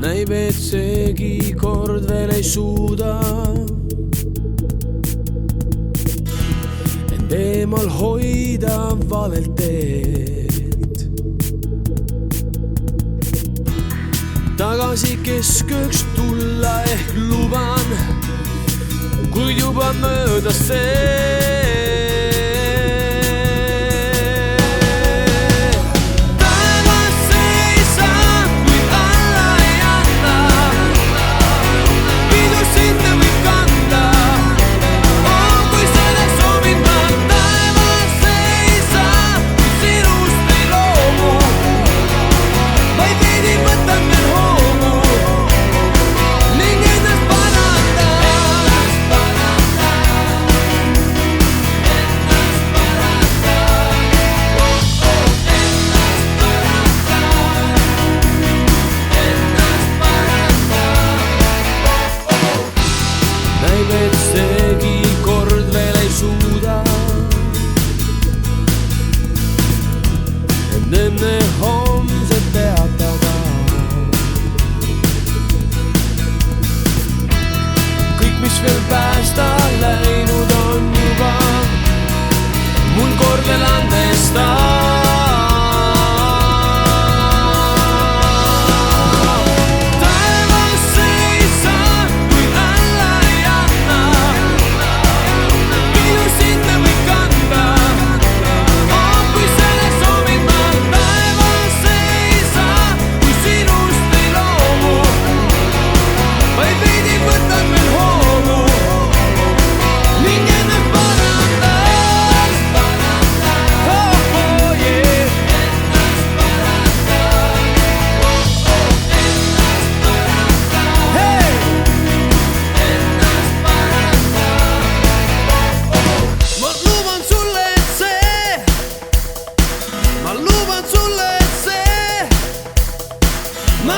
näib, et seegi kord veel ei suuda end eemal hoida valelt teelt. Tagasi keskööks tulla ehk luban, kuid juba möödas see. Et seegi kord veel ei suuda end enne homset peatada. Kõik, mis veel päästa läinud on juba, mul kord veel andestada. Ma